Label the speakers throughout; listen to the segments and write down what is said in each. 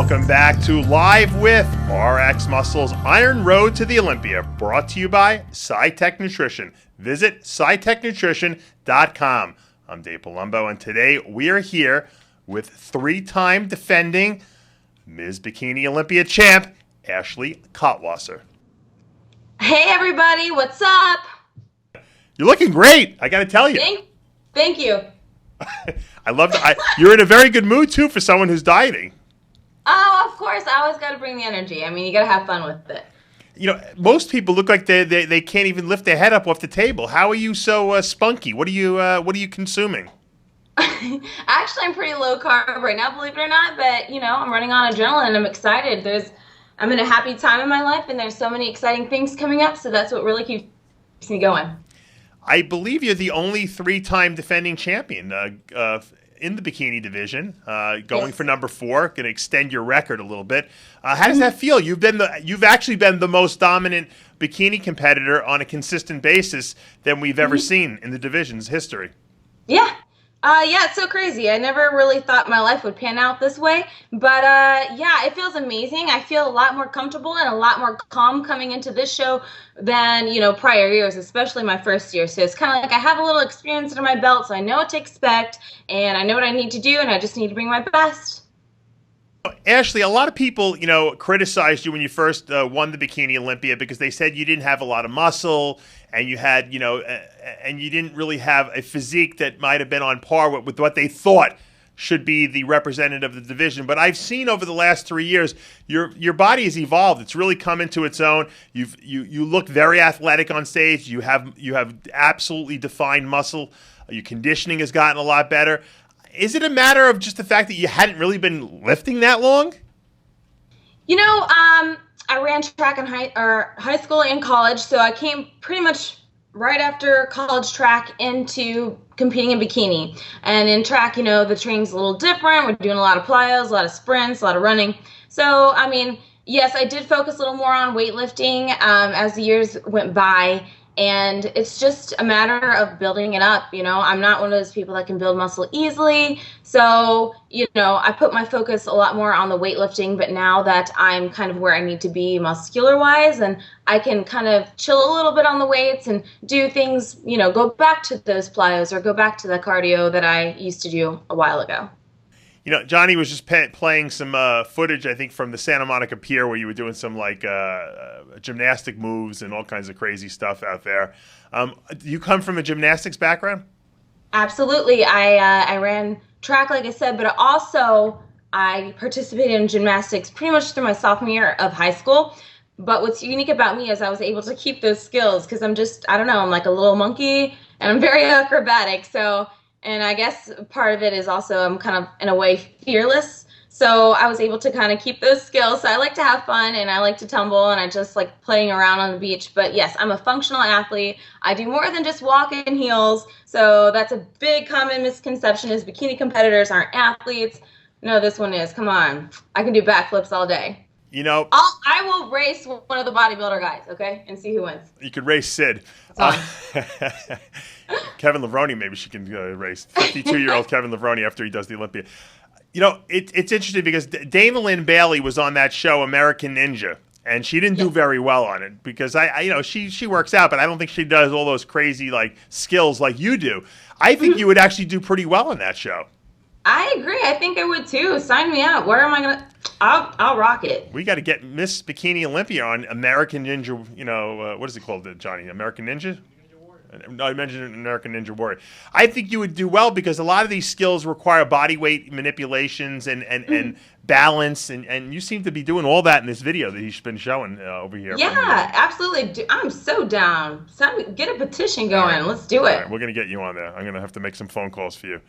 Speaker 1: Welcome back to Live with RXMuscle's Iron Road to the Olympia, brought to you by SciTech Nutrition. Visit SciTechNutrition.com. I'm Dave Palumbo, and today we are here with three-time defending Ms. Bikini Olympia champ, Ashley Kaltwasser.
Speaker 2: Hey everybody, what's up?
Speaker 1: You're looking great, I gotta tell you.
Speaker 2: Thank you.
Speaker 1: I love that. You're in a very good mood too for someone who's dieting.
Speaker 2: Oh, of course, I always gotta bring the energy. I mean, you gotta have fun with it.
Speaker 1: You know, most people look like they can't even lift their head up off the table. How are you so spunky? What are you consuming?
Speaker 2: Actually, I'm pretty low carb right now, believe it or not. But you know, I'm running on adrenaline. And I'm excited. I'm in a happy time in my life, and there's so many exciting things coming up. So that's what really keeps me going.
Speaker 1: I believe you're the only three-time defending champion in the bikini division, going for number 4, going to extend your record a little bit. How does that feel? You've actually been the most dominant bikini competitor on a consistent basis than we've ever seen in the division's history.
Speaker 2: Yeah. Yeah, it's so crazy. I never really thought my life would pan out this way, but yeah, it feels amazing. I feel a lot more comfortable and a lot more calm coming into this show than, prior years, especially my first year. So it's kind of like I have a little experience under my belt, so I know what to expect, and I know what I need to do, and I just need to bring my best.
Speaker 1: Ashley, a lot of people, criticized you when you first won the Bikini Olympia because they said you didn't have a lot of muscle and you had, and you didn't really have a physique that might have been on par with what they thought should be the representative of the division. But I've seen over the last 3 years, your body has evolved. It's really come into its own. You look very athletic on stage. You have absolutely defined muscle. Your conditioning has gotten a lot better. Is it a matter of just the fact that you hadn't really been lifting that long?
Speaker 2: I ran track in high school and college, so I came pretty much right after college track into competing in bikini. And in track, the training's a little different. We're doing a lot of plyos, a lot of sprints, a lot of running. So, yes, I did focus a little more on weightlifting as the years went by. And it's just a matter of building it up. I'm not one of those people that can build muscle easily. So, I put my focus a lot more on the weightlifting, but now that I'm kind of where I need to be muscular wise, and I can kind of chill a little bit on the weights and do things, go back to those plyos or go back to the cardio that I used to do a while ago.
Speaker 1: Johnny was just playing some footage, I think, from the Santa Monica Pier where you were doing some gymnastic moves and all kinds of crazy stuff out there. Do you come from a gymnastics background?
Speaker 2: Absolutely. I ran track, like I said, but also I participated in gymnastics pretty much through my sophomore year of high school. But what's unique about me is I was able to keep those skills because I'm like a little monkey and I'm very acrobatic. And I guess part of it is also I'm kind of, in a way, fearless. So I was able to kind of keep those skills. So I like to have fun, and I like to tumble, and I just like playing around on the beach. But yes, I'm a functional athlete. I do more than just walk in heels. So that's a big common misconception is bikini competitors aren't athletes. No, this one is. Come on. I can do backflips all day.
Speaker 1: I
Speaker 2: will race one of the bodybuilder guys, okay, and see who wins.
Speaker 1: You could race Sid. Kevin Levrone, maybe she can race. 52-year-old Kevin Levrone after he does the Olympia. It's interesting because Dana Lynn Bailey was on that show, American Ninja, and she didn't do very well on it because she works out, but I don't think she does all those crazy skills like you do. I think you would actually do pretty well on that show.
Speaker 2: I agree. I think I would too. Sign me up. Where am I gonna? I'll rock it.
Speaker 1: We got to get Miss Bikini Olympia on American Ninja. What is it called, Johnny? American Ninja? No, I mentioned American Ninja Warrior. I think you would do well because a lot of these skills require body weight manipulations and balance, and you seem to be doing all that in this video that he's been showing over here.
Speaker 2: Yeah, absolutely. I'm so down. Get a petition going. Right. Let's do it.
Speaker 1: Right, we're going to get you on there. I'm going to have to make some phone calls for you.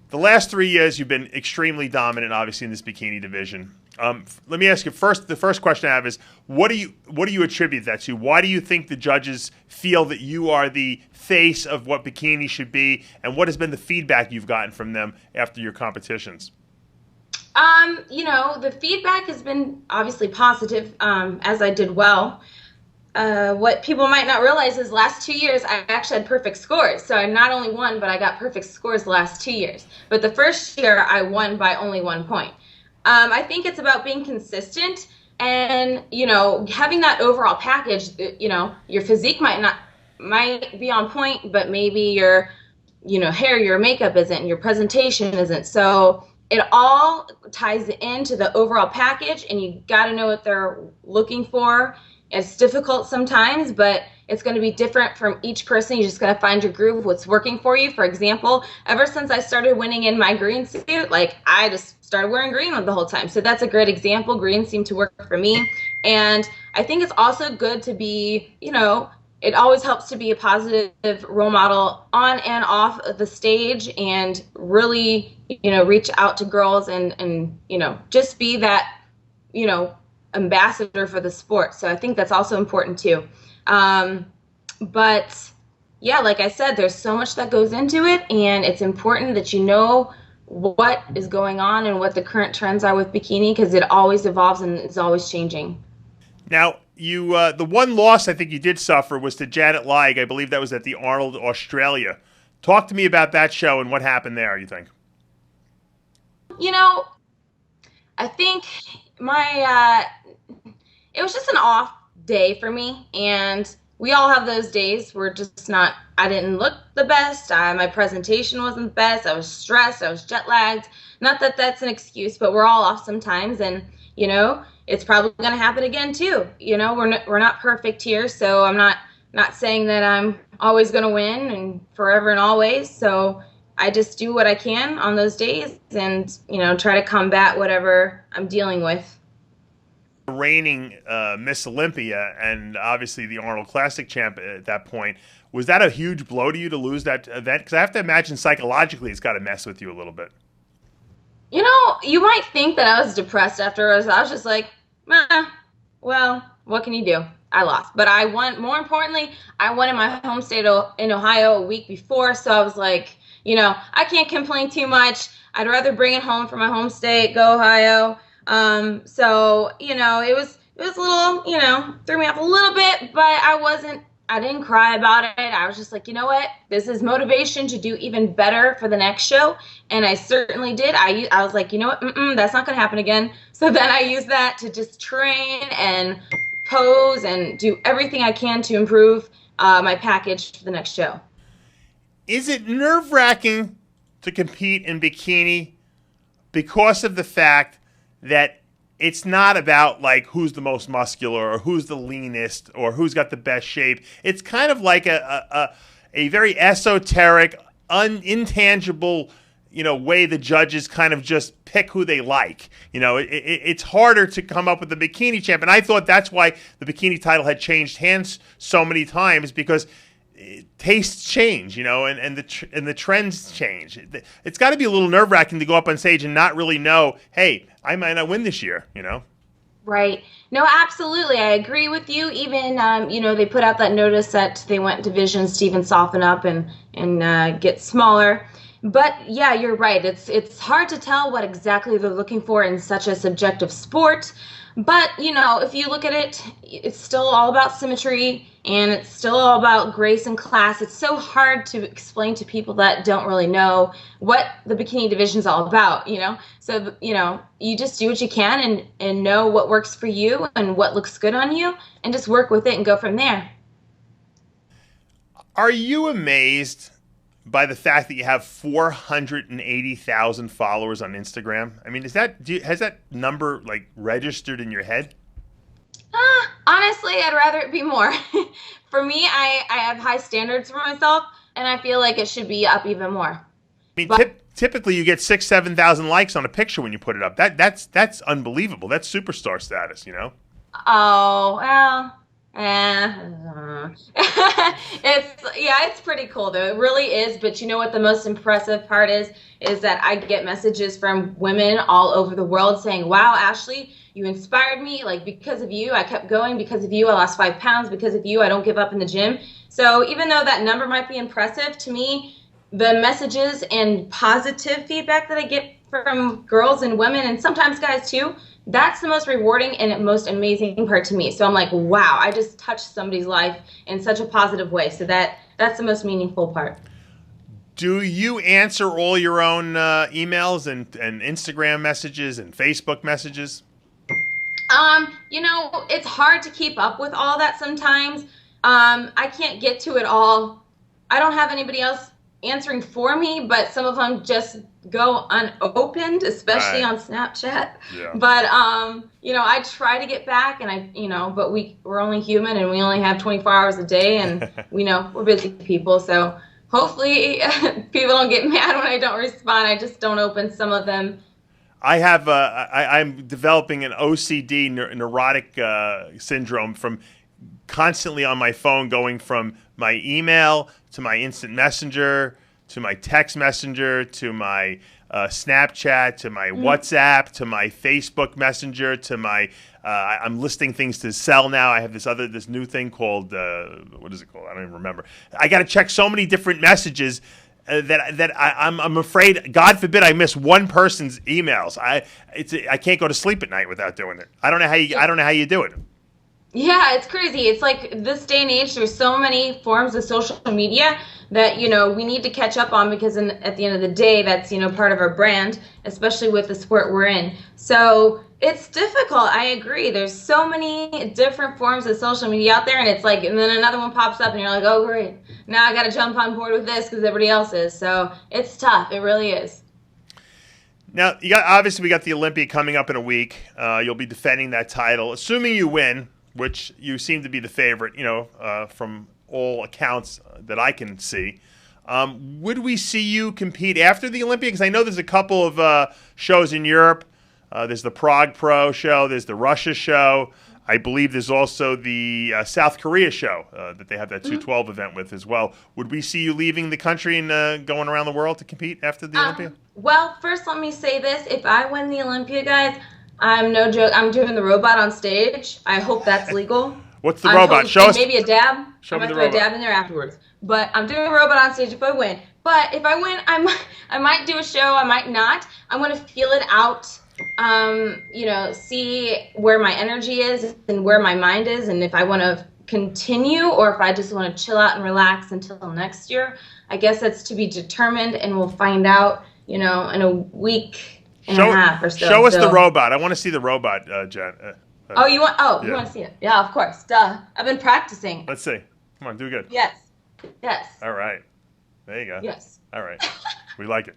Speaker 1: The last 3 years, you've been extremely dominant, obviously, in this bikini division. Let me ask you first. The first question I have is, what do you attribute that to? Why do you think the judges feel that you are the face of what bikini should be, and what has been the feedback you've gotten from them after your competitions?
Speaker 2: The feedback has been obviously positive, as I did well. what people might not realize is last 2 years I actually had perfect scores. So I not only won, but I got perfect scores the last 2 years. But the first year I won by only 1 point. I think it's about being consistent and, you know, having that overall package. You know, your physique might be on point, but maybe your, you know, hair, your makeup isn't, your presentation isn't. So it all ties into the overall package, and you got to know what they're looking for. It's difficult sometimes, but it's going to be different from each person. You just got to find your groove, what's working for you. For example, ever since I started winning in my green suit, like I just started wearing green the whole time. So that's a great example. Green seemed to work for me. And I think it's also good to be, you know, it always helps to be a positive role model on and off of the stage, and really, you know, reach out to girls and you know, just be that, you know, ambassador for the sport. So I think that's also important too. But yeah, like I said, there's so much that goes into it, and it's important that you know what is going on and what the current trends are with bikini, because it always evolves and is always changing.
Speaker 1: Now, you the one loss I think you did suffer was to Janet Layug. I believe that was at the Arnold, Australia. Talk to me about that show and what happened there, you think?
Speaker 2: You know, I think it was just an off day for me, and we all have those days where just not, I didn't look the best, my presentation wasn't the best, I was stressed, I was jet lagged. Not that that's an excuse, but we're all off sometimes, and you know, it's probably going to happen again too. You know, we're not perfect here, so I'm not saying that I'm always going to win and forever and always. So I just do what I can on those days, and you know, try to combat whatever I'm dealing with.
Speaker 1: Reigning Miss Olympia and obviously the Arnold Classic champ at that point. Was that a huge blow to you to lose that event? Because I have to imagine psychologically it's got to mess with you a little bit.
Speaker 2: You know, you might think that I was depressed afterwards. I was just like, well, what can you do? I lost. But I won. More importantly, I won in my home state in Ohio a week before. So I was like, you know, I can't complain too much. I'd rather bring it home from my home state, go Ohio. So, you know, it was a little, you know, threw me off a little bit, but I didn't cry about it. I was just like, you know what? This is motivation to do even better for the next show. And I certainly did. I was like, you know what? That's not going to happen again. So then I used that to just train and pose and do everything I can to improve my package for the next show.
Speaker 1: Is it nerve-wracking to compete in bikini because of the fact that it's not about like who's the most muscular or who's the leanest or who's got the best shape? It's kind of like a very esoteric, intangible, you know, way the judges kind of just pick who they like. You know, it's harder to come up with the bikini champ, and I thought that's why the bikini title had changed hands so many times, because tastes change, you know, and the trends change. It's got to be a little nerve-wracking to go up on stage and not really know, hey, I might not win this year, you know?
Speaker 2: Right. No, absolutely. I agree with you. Even, you know, they put out that notice that they want divisions to even soften up and get smaller. But yeah, you're right. It's hard to tell what exactly they're looking for in such a subjective sport. But, you know, if you look at it, it's still all about symmetry, and it's still all about grace and class. It's so hard to explain to people that don't really know what the bikini division is all about, you know? So, you know, you just do what you can and know what works for you and what looks good on you, and just work with it and go from there.
Speaker 1: Are you amazed by the fact that you have 480,000 followers on Instagram? I mean, has that number like registered in your head?
Speaker 2: Honestly, I'd rather it be more. For me, I have high standards for myself, and I feel like it should be up even more.
Speaker 1: I mean, typically you get 6,000-7,000 likes on a picture when you put it up. That's unbelievable. That's superstar status, you know?
Speaker 2: Oh, well. It's pretty cool though. It really is. But you know what the most impressive part is that I get messages from women all over the world saying, wow, Ashley, you inspired me. Like, because of you, I kept going. Because of you, I lost 5 pounds. Because of you, I don't give up in the gym. So even though that number might be impressive, to me, the messages and positive feedback that I get from girls and women, and sometimes guys too, that's the most rewarding and most amazing part to me. So I'm like, wow, I just touched somebody's life in such a positive way. So that's the most meaningful part.
Speaker 1: Do you answer all your own emails and Instagram messages and Facebook messages?
Speaker 2: It's hard to keep up with all that sometimes. I can't get to it all. I don't have anybody else answering for me, but some of them just go unopened, especially on Snapchat.
Speaker 1: Yeah.
Speaker 2: But I try to get back, and but we're only human, and we only have 24 hours a day, and we're busy people. So hopefully people don't get mad when I don't respond. I just don't open some of them.
Speaker 1: I have I'm developing an OCD neurotic syndrome from constantly on my phone, going from my email to my instant messenger to my text messenger to my Snapchat to my WhatsApp to my Facebook Messenger to my I'm listing things to sell now. I have this new thing called what is it called? I don't even remember. I got to check so many different messages that I'm afraid, God forbid, I miss one person's emails. I can't go to sleep at night without doing it. I don't know how you do it.
Speaker 2: Yeah, it's crazy. It's like this day and age, there's so many forms of social media that, we need to catch up on, because at the end of the day, that's, part of our brand, especially with the sport we're in. So it's difficult. I agree. There's so many different forms of social media out there, and it's like, and then another one pops up and you're like, oh, great. Now I got to jump on board with this because everybody else is. So it's tough. It really is.
Speaker 1: Now, obviously we got the Olympia coming up in a week. You'll be defending that title, assuming you win, which you seem to be the favorite, from all accounts that I can see. Would we see you compete after the Olympia? Because I know there's a couple of shows in Europe. There's the Prague Pro show. There's the Russia show. I believe there's also the South Korea show that they have that 212 event with as well. Would we see you leaving the country and going around the world to compete after the Olympia?
Speaker 2: Well, first let me say this. If I win the Olympia, guys, I'm no joke. I'm doing the robot on stage. I hope that's legal.
Speaker 1: What's the robot? Show us.
Speaker 2: Maybe a dab.
Speaker 1: Show me the
Speaker 2: robot.
Speaker 1: robot.
Speaker 2: A dab in there afterwards. But I'm doing a robot on stage if I win. But if I win, I might do a show. I might not. I'm going to feel it out. See where my energy is and where my mind is, and if I want to continue or if I just want to chill out and relax until next year. I guess that's to be determined, and we'll find out, in a week and a half or so.
Speaker 1: Show us the robot. I want to see the robot, Jen.
Speaker 2: You want to see it? Yeah, of course. Duh. I've been practicing.
Speaker 1: Let's see. Come on, do good.
Speaker 2: Yes.
Speaker 1: All right. There you go.
Speaker 2: Yes.
Speaker 1: All right. We like it.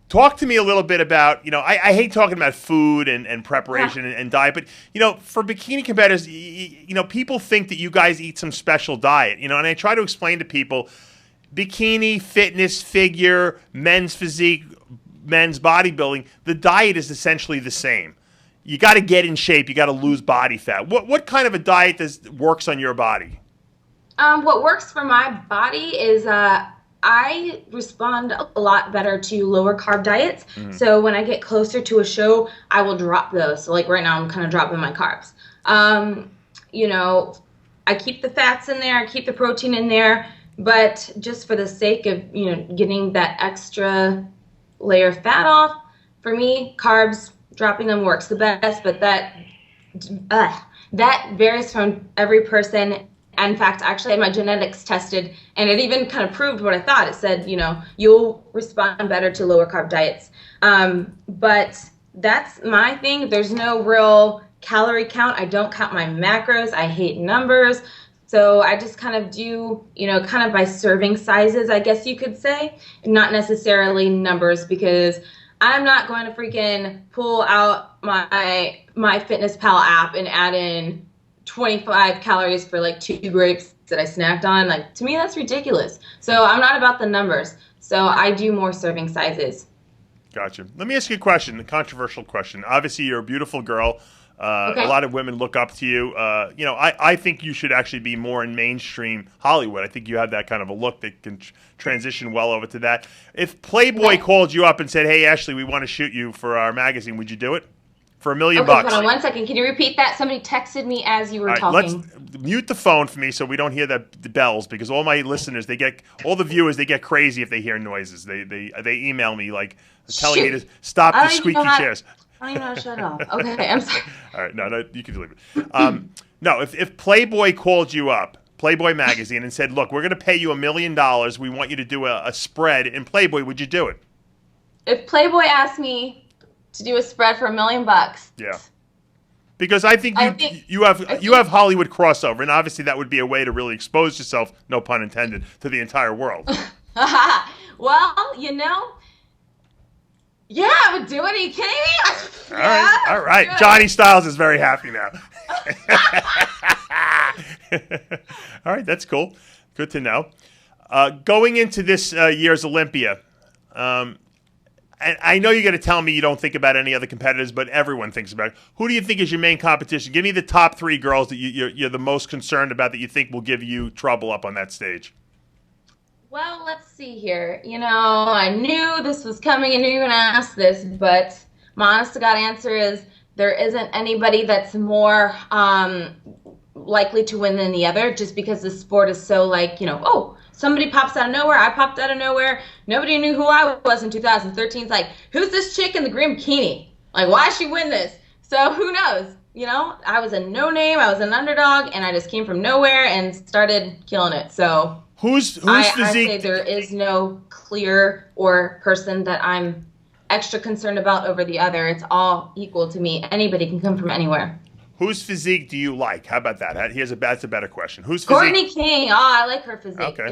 Speaker 1: Talk to me a little bit about, I hate talking about food and preparation and diet, but, for bikini competitors, people think that you guys eat some special diet, and I try to explain to people, bikini, fitness, figure, men's physique, men's bodybuilding, the diet is essentially the same. You got to get in shape. You got to lose body fat. What kind of a diet works on your body?
Speaker 2: What works for my body is I respond a lot better to lower carb diets. Mm-hmm. So when I get closer to a show, I will drop those. So like right now, I'm kind of dropping my carbs. I keep the fats in there, I keep the protein in there, but just for the sake of, getting that extra layer of fat off, for me, carbs, dropping them works the best, but that varies from every person. In fact, I actually had my genetics tested, and it even kind of proved what I thought. It said, you'll respond better to lower carb diets. But that's my thing. There's no real calorie count. I don't count my macros. I hate numbers. So I just kind of do, kind of by serving sizes, I guess you could say, not necessarily numbers, because I'm not going to freaking pull out my MyFitnessPal app and add in 25 calories for like 2 grapes that I snacked on. Like, to me, that's ridiculous. So I'm not about the numbers. So I do more serving sizes.
Speaker 1: Gotcha. Let me ask you a question, a controversial question. Obviously, you're a beautiful girl.
Speaker 2: Okay.
Speaker 1: A lot of women look up to you. I think you should actually be more in mainstream Hollywood. I think you have that kind of a look that can transition well over to that. If Playboy called you up and said, hey, Ashley, we want to shoot you for our magazine, would you do it? for $1 million.
Speaker 2: Okay, hold on 1 second. Can you repeat that? Somebody texted me as you were talking.
Speaker 1: Let's mute the phone for me so we don't hear the bells, because all my listeners, all the viewers, they get crazy if they hear noises. They email me like telling me to stop the squeaky chairs.
Speaker 2: I don't even know how to shut off. Okay, I'm sorry.
Speaker 1: All right, no, you can leave it. No, if Playboy called you up, Playboy magazine, and said, look, we're going to pay you $1 million. We want you to do a spread in Playboy, would you do it?
Speaker 2: If Playboy asked me to do a spread for $1 million.
Speaker 1: Yeah. Because I think you have Hollywood crossover, and obviously that would be a way to really expose yourself, no pun intended, to the entire world.
Speaker 2: Well, yeah, I would do it. Are you kidding me?
Speaker 1: All right. Johnny Styles is very happy now. All right, that's cool. Good to know. Going into this year's Olympia, and I know you're going to tell me you don't think about any other competitors, but everyone thinks about it. Who do you think is your main competition? Give me the top 3 girls that you're the most concerned about that you think will give you trouble up on that stage.
Speaker 2: Well, let's see here. I knew this was coming. I knew you were going to ask this, but my honest to God answer is there isn't anybody that's more likely to win than the other, just because the sport is so somebody pops out of nowhere. I popped out of nowhere. Nobody knew who I was in 2013. It's like, who's this chick in the green bikini? Like, why did she win this? So who knows? I was a no-name. I was an underdog, and I just came from nowhere and started killing it. So
Speaker 1: who's physique?
Speaker 2: I say there is no clear or person that I'm extra concerned about over the other. It's all equal to me. Anybody can come from anywhere.
Speaker 1: Whose physique do you like? How about that? That's a better question. Who's
Speaker 2: Courtney King. Oh, I like her physique.
Speaker 1: Okay.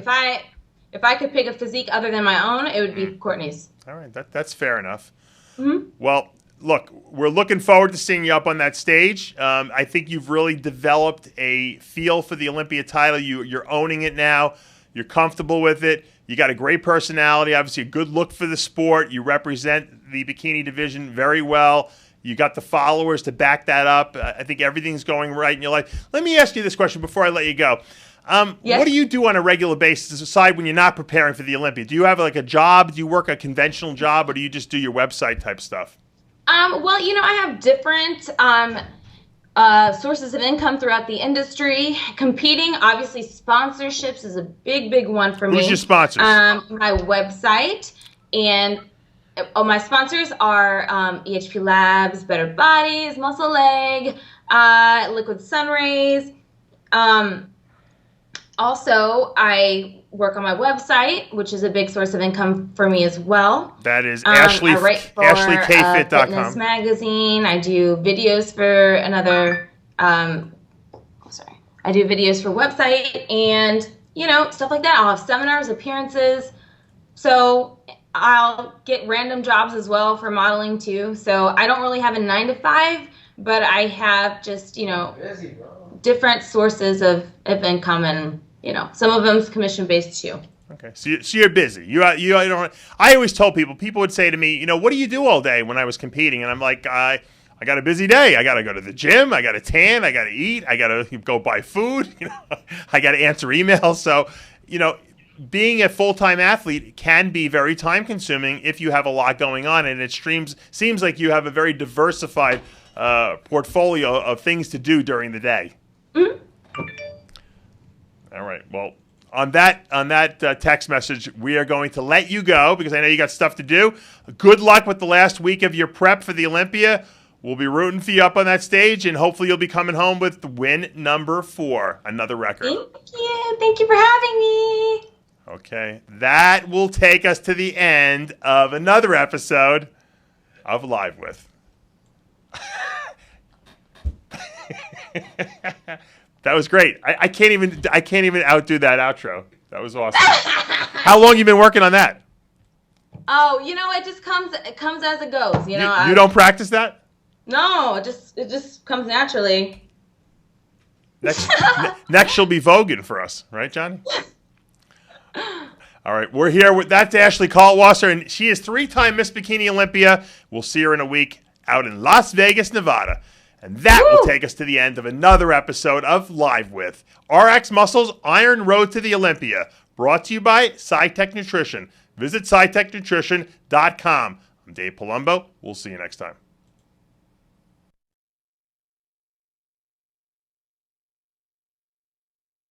Speaker 2: If I could pick a physique other than my own, it would be Courtney's.
Speaker 1: All right, that's fair enough.
Speaker 2: Mm-hmm.
Speaker 1: Well, look, we're looking forward to seeing you up on that stage. I think you've really developed a feel for the Olympia title. You're owning it now. You're comfortable with it. You got a great personality, obviously a good look for the sport. You represent the bikini division very well. You got the followers to back that up. I think everything's going right in your life. Let me ask you this question before I let you go.
Speaker 2: Yes.
Speaker 1: What do you do on a regular basis aside when you're not preparing for the Olympia? Do you have like a job? Do you work a conventional job, or do you just do your website type stuff?
Speaker 2: Well, I have different sources of income throughout the industry. Competing, obviously, sponsorships is a big, big one for me.
Speaker 1: Who's your sponsors?
Speaker 2: My website, and my sponsors are EHP Labs, Better Bodies, Muscle Leg, Liquid Sun Rays. Also, I work on my website, which is a big source of income for me as well.
Speaker 1: That is AshleyKFit.com.
Speaker 2: Fitness magazine. I do videos for another. I do videos for website and stuff like that. I'll have seminars, appearances. So I'll get random jobs as well for modeling too. So I don't really have a 9-to-5, but I have just different sources of income, and some of them's commission based too.
Speaker 1: Okay, so you're busy. You don't. I always told people would say to me, what do you do all day when I was competing? And I'm like, I got a busy day. I got to go to the gym. I got to tan. I got to eat. I got to go buy food. I got to answer emails. So, being a full-time athlete can be very time-consuming if you have a lot going on, and it seems like you have a very diversified portfolio of things to do during the day.
Speaker 2: Mm-hmm.
Speaker 1: All right. Well, on that text message, we are going to let you go because I know you got stuff to do. Good luck with the last week of your prep for the Olympia. We'll be rooting for you up on that stage, and hopefully you'll be coming home with win number 4, another record.
Speaker 2: Thank you. Thank you for having me.
Speaker 1: Okay. That will take us to the end of another episode of Live With. That was great. I can't even outdo that outro. That was awesome. How long you been working on that?
Speaker 2: Oh, it just comes as it goes. You
Speaker 1: don't practice that?
Speaker 2: No, it just comes naturally.
Speaker 1: Next she'll be voguing for us, right, Johnny? All right, we're here that's Ashley Kaltwasser, and she is 3-time Miss Bikini Olympia. We'll see her in a week out in Las Vegas, Nevada. And that will take us to the end of another episode of Live With RXMuscle's Iron Road to the Olympia, brought to you by SciTech Nutrition. Visit SciTechNutrition.com. I'm Dave Palumbo. We'll see you next time.